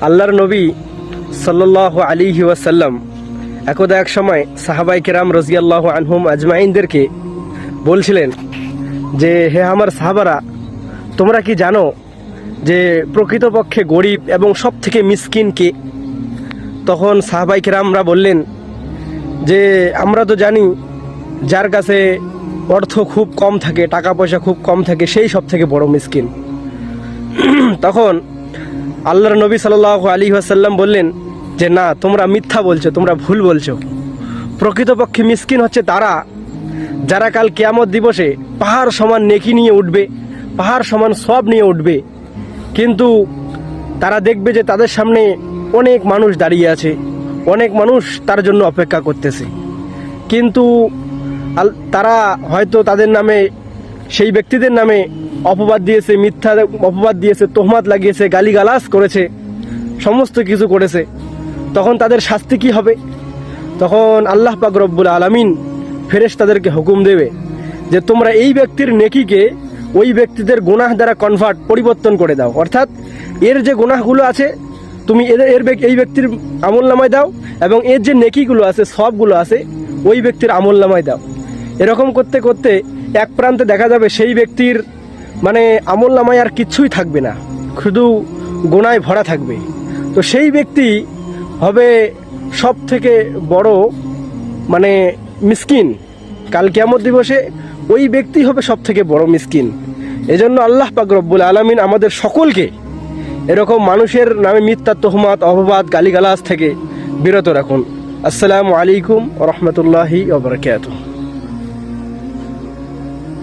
আল্লাহর নবী সাল্লাল্লাহু আলাইহি ওয়াসাল্লাম একদা এক সময় সাহাবাই কেরাম রাদিয়াল্লাহু আনহুম আজমাইনদেরকে বলছিলেন যে, হে আমার সাহাবারা, তোমরা কি জানো যে প্রকৃতপক্ষে গরিব এবং সব থেকে মিসকিন কে? তখন সাহাবাই কেরামরা বললেন যে, আমরা তো জানি যার কাছে অর্থ খুব কম থাকে, টাকা পয়সা খুব কম থাকে, সেই সব থেকে বড় মিসকিন। তখন আল্লাহর নবী সাল্লাল্লাহু আলাইহি ওয়াসাল্লাম বললেন যে, না, তোমরা মিথ্যা বলছো, তোমরা ভুল বলছো। প্রকৃতপক্ষে মিসকিন হচ্ছে তারা যারা কাল কিয়ামত দিবসে পাহাড় সমান নেকি নিয়ে উঠবে, পাহাড় সমান সওয়াব নিয়ে উঠবে, কিন্তু তারা দেখবে যে তাদের সামনে অনেক মানুষ দাঁড়িয়ে আছে, অনেক মানুষ তার জন্য অপেক্ষা করতেছে, কিন্তু তারা হয়তো তাদের নামে, সেই ব্যক্তিদের নামে অপবাদ দিয়েছে, মিথ্যা অপবাদ দিয়েছে, তোহমাত লাগিয়েছে, গালিগালাজ করেছে, সমস্ত কিছু করেছে। তখন তাদের শাস্তি কি হবে? তখন আল্লাহ পাক রব্বুল আলামিন ফেরেশতাদেরকে হুকুম দেবে যে, তোমরা এই ব্যক্তির নেকিকে ওই ব্যক্তিদের গুনাহ দ্বারা পরিবর্তন করে দাও। অর্থাৎ এর যে গুনাহগুলো আছে তুমি এই ব্যক্তির আমলনামায় দাও, এবং এর যে নেকিগুলো আছে, সবগুলো আছে, ওই ব্যক্তির আমলনামায় দাও। এরকম করতে করতে এক প্রান্তে দেখা যাবে সেই ব্যক্তির আমলনামায় আর কিচ্ছুই থাকবে না, শুধু গুনায় ভরা থাকবে। তো সেই ব্যক্তি হবে সব থেকে বড় মিসকিন। কাল কিয়ামত দিবসে ওই ব্যক্তি হবে সব থেকে বড় মিসকিন। এজন্য আল্লাহ পাক রব্বুল আলামিন আমাদের সকলকে এরকম মানুষের নামে মিথ্যা তোহমাত, অপবাদ, গালিগালাজ থেকে বিরত রাখুন। আসসালামু আলাইকুম ওয়া রাহমাতুল্লাহি ওয়া বারাকাতুহু।